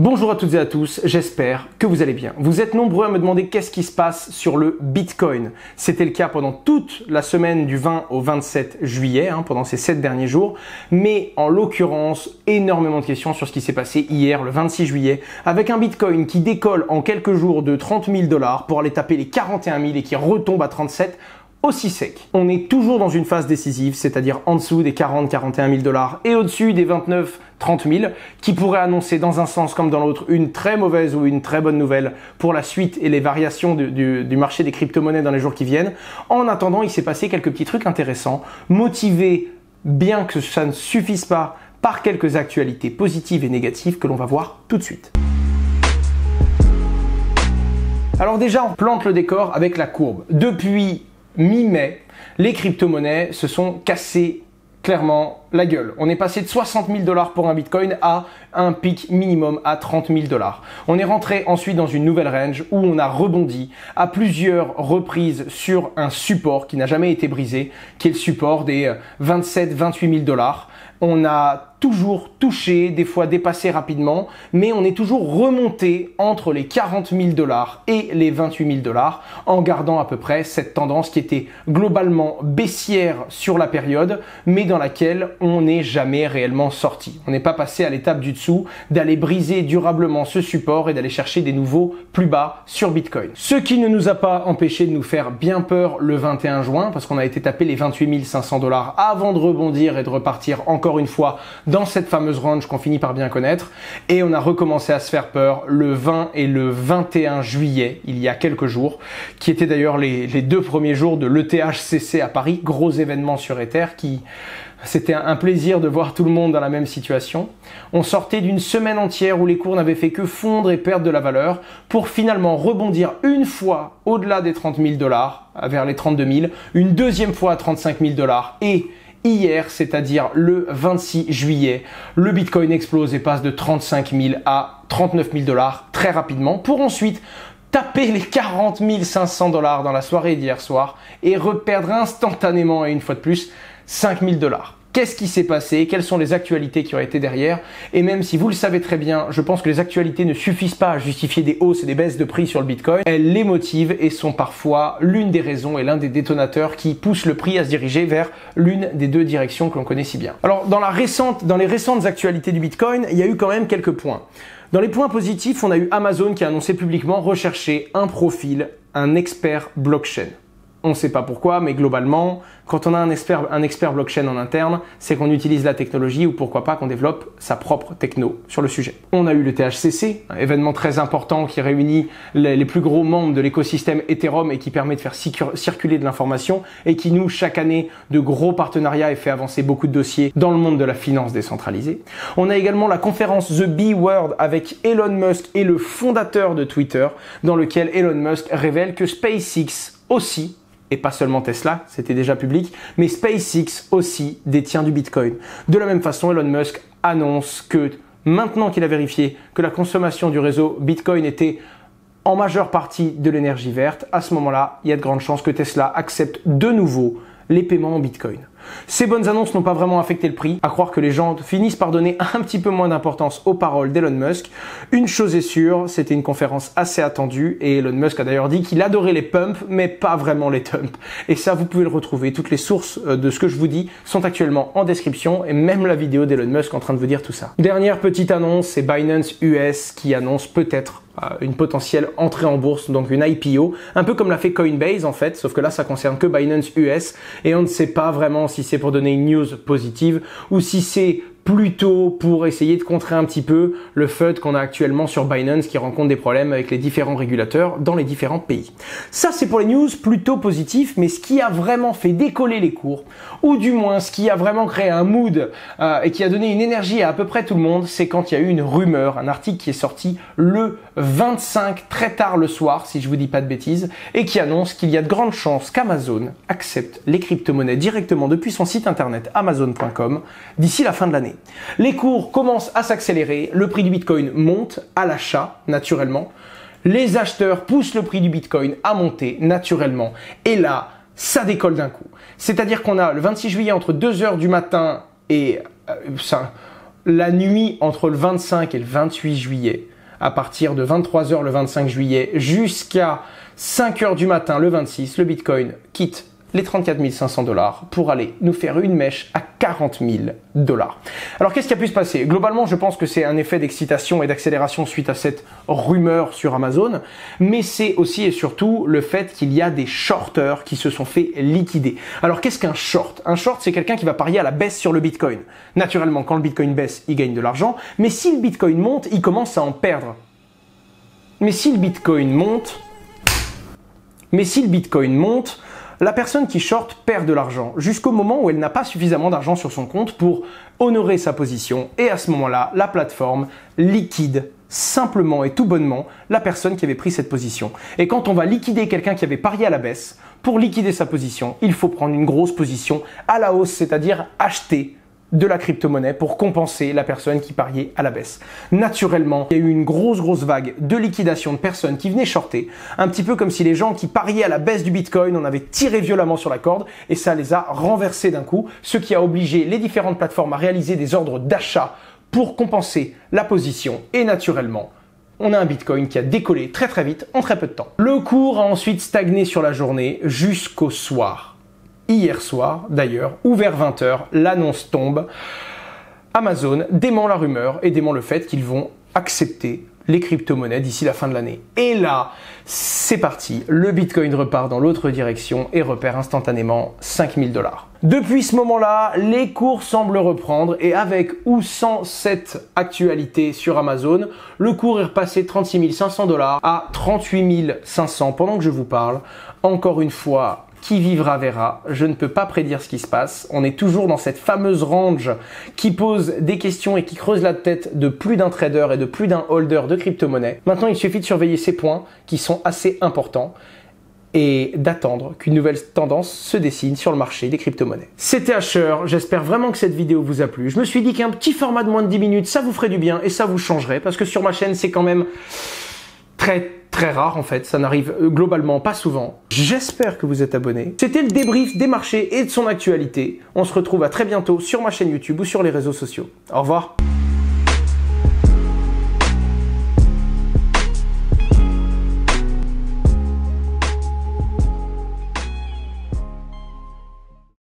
Bonjour à toutes et à tous, j'espère que vous allez bien. Vous êtes nombreux à me demander qu'est-ce qui se passe sur le Bitcoin. C'était le cas pendant toute la semaine du 20 au 27 juillet, pendant ces 7 derniers jours. Mais en l'occurrence, énormément de questions sur ce qui s'est passé hier, le 26 juillet, avec un Bitcoin qui décolle en quelques jours de 30 000 $ pour aller taper les 41 000 et qui retombe à 37 aussi sec. On est toujours dans une phase décisive, c'est-à-dire en dessous des 40-41 000 $ et au-dessus des 29-30 000, qui pourrait annoncer dans un sens comme dans l'autre une très mauvaise ou une très bonne nouvelle pour la suite et les variations du marché des crypto-monnaies dans les jours qui viennent. En attendant, il s'est passé quelques petits trucs intéressants, motivés, bien que ça ne suffise pas, par quelques actualités positives et négatives que l'on va voir tout de suite. Alors déjà, on plante le décor avec la courbe. Depuis mi-mai, les crypto-monnaies se sont cassées clairement la gueule. On est passé de 60 000 $ pour un Bitcoin à un pic minimum à 30 000 $. On est rentré ensuite dans une nouvelle range où on a rebondi à plusieurs reprises sur un support qui n'a jamais été brisé, qui est le support des 27-28 000 $. On a toujours touché, des fois dépassé rapidement, mais on est toujours remonté entre les 40 000 $ et les 28 000 $ en gardant à peu près cette tendance qui était globalement baissière sur la période, mais dans laquelle on n'est jamais réellement sorti. On n'est pas passé à l'étape du dessous d'aller briser durablement ce support et d'aller chercher des nouveaux plus bas sur Bitcoin. Ce qui ne nous a pas empêché de nous faire bien peur le 21 juin parce qu'on a été tapé les 28 500 $ avant de rebondir et de repartir encore une fois dans cette fameuse range qu'on finit par bien connaître, et on a recommencé à se faire peur le 20 et le 21 juillet, il y a quelques jours, qui étaient d'ailleurs les deux premiers jours de l'ETHCC à Paris, gros événement sur Ether qui... C'était un plaisir de voir tout le monde dans la même situation. On sortait d'une semaine entière où les cours n'avaient fait que fondre et perdre de la valeur pour finalement rebondir une fois au-delà des 30 000 $, vers les 32 000, une deuxième fois à 35 000 $ et hier, c'est-à-dire le 26 juillet, le Bitcoin explose et passe de 35 000 à 39 000 $ très rapidement pour ensuite taper les 40 500 $ dans la soirée d'hier soir et reperdre instantanément et une fois de plus 5 000 $. Qu'est-ce qui s'est passé? Quelles sont les actualités qui ont été derrière? Et même si vous le savez très bien, je pense que les actualités ne suffisent pas à justifier des hausses et des baisses de prix sur le Bitcoin. Elles les motivent et sont parfois l'une des raisons et l'un des détonateurs qui poussent le prix à se diriger vers l'une des deux directions que l'on connaît si bien. Alors, dans les récentes actualités du Bitcoin, il y a eu quand même quelques points. Dans les points positifs, on a eu Amazon qui a annoncé publiquement rechercher un profil, un expert blockchain. On ne sait pas pourquoi, mais globalement, quand on a un expert blockchain en interne, c'est qu'on utilise la technologie ou pourquoi pas qu'on développe sa propre techno sur le sujet. On a eu le THCC, un événement très important qui réunit les plus gros membres de l'écosystème Ethereum et qui permet de faire circuler de l'information et qui noue chaque année de gros partenariats et fait avancer beaucoup de dossiers dans le monde de la finance décentralisée. On a également la conférence The B-Word avec Elon Musk et le fondateur de Twitter, dans lequel Elon Musk révèle que SpaceX aussi, et pas seulement Tesla, c'était déjà public, mais SpaceX aussi détient du Bitcoin. De la même façon, Elon Musk annonce que maintenant qu'il a vérifié que la consommation du réseau Bitcoin était en majeure partie de l'énergie verte, à ce moment-là, il y a de grandes chances que Tesla accepte de nouveau les paiements en Bitcoin. Ces bonnes annonces n'ont pas vraiment affecté le prix, à croire que les gens finissent par donner un petit peu moins d'importance aux paroles d'Elon Musk. Une chose est sûre, c'était une conférence assez attendue et Elon Musk a d'ailleurs dit qu'il adorait les pumps, mais pas vraiment les dumps. Et ça, vous pouvez le retrouver. Toutes les sources de ce que je vous dis sont actuellement en description et même la vidéo d'Elon Musk en train de vous dire tout ça. Dernière petite annonce, c'est Binance US qui annonce peut-être une potentielle entrée en bourse, donc une IPO, un peu comme l'a fait Coinbase en fait, sauf que là ça concerne que Binance US et on ne sait pas vraiment si c'est pour donner une news positive ou si c'est plutôt pour essayer de contrer un petit peu le FUD qu'on a actuellement sur Binance qui rencontre des problèmes avec les différents régulateurs dans les différents pays. Ça, c'est pour les news plutôt positifs, mais ce qui a vraiment fait décoller les cours, ou du moins ce qui a vraiment créé un mood et qui a donné une énergie à peu près tout le monde, c'est quand il y a eu une rumeur, un article qui est sorti le 25 très tard le soir, si je vous dis pas de bêtises, et qui annonce qu'il y a de grandes chances qu'Amazon accepte les crypto-monnaies directement depuis son site internet amazon.com d'ici la fin de l'année. Les cours commencent à s'accélérer, le prix du Bitcoin monte à l'achat naturellement, les acheteurs poussent le prix du Bitcoin à monter naturellement et là, ça décolle d'un coup. C'est-à-dire qu'on a le 26 juillet entre 2 h du matin et la nuit entre le 25 et le 28 juillet, à partir de 23 h le 25 juillet jusqu'à 5 h du matin le 26, le Bitcoin quitte les 34 500 $ pour aller nous faire une mèche à 40 000 $. Alors qu'est-ce qui a pu se passer? Globalement, je pense que c'est un effet d'excitation et d'accélération suite à cette rumeur sur Amazon, mais c'est aussi et surtout le fait qu'il y a des shorters qui se sont fait liquider. Alors qu'est-ce qu'un short? Un short, c'est quelqu'un qui va parier à la baisse sur le Bitcoin. Naturellement, quand le Bitcoin baisse, il gagne de l'argent, mais si le Bitcoin monte, il commence à en perdre. Mais si le Bitcoin monte, la personne qui short perd de l'argent jusqu'au moment où elle n'a pas suffisamment d'argent sur son compte pour honorer sa position, et à ce moment-là, la plateforme liquide simplement et tout bonnement la personne qui avait pris cette position. Et quand on va liquider quelqu'un qui avait parié à la baisse, pour liquider sa position, il faut prendre une grosse position à la hausse, c'est-à-dire acheter de la crypto-monnaie pour compenser la personne qui pariait à la baisse. Naturellement, il y a eu une grosse vague de liquidation de personnes qui venaient shorter, un petit peu comme si les gens qui pariaient à la baisse du Bitcoin en avaient tiré violemment sur la corde et ça les a renversés d'un coup, ce qui a obligé les différentes plateformes à réaliser des ordres d'achat pour compenser la position et naturellement, on a un Bitcoin qui a décollé très vite en très peu de temps. Le cours a ensuite stagné sur la journée jusqu'au soir. Hier soir, d'ailleurs, ou vers 20 h, l'annonce tombe. Amazon dément la rumeur et dément le fait qu'ils vont accepter les crypto-monnaies d'ici la fin de l'année. Et là, c'est parti. Le Bitcoin repart dans l'autre direction et repère instantanément 5 000 $. Depuis ce moment-là, les cours semblent reprendre et avec ou sans cette actualité sur Amazon, le cours est repassé de 36 500 $ à 38 500 pendant que je vous parle. Encore une fois, qui vivra verra, je ne peux pas prédire ce qui se passe. On est toujours dans cette fameuse range qui pose des questions et qui creuse la tête de plus d'un trader et de plus d'un holder de crypto-monnaie. Maintenant, il suffit de surveiller ces points qui sont assez importants et d'attendre qu'une nouvelle tendance se dessine sur le marché des crypto-monnaies. C'était Asher, j'espère vraiment que cette vidéo vous a plu. Je me suis dit qu'un petit format de moins de 10 minutes, ça vous ferait du bien et ça vous changerait parce que sur ma chaîne, c'est quand même très rare en fait, ça n'arrive globalement pas souvent. J'espère que vous êtes abonnés. C'était le débrief des marchés et de son actualité. On se retrouve à très bientôt sur ma chaîne YouTube ou sur les réseaux sociaux. Au revoir.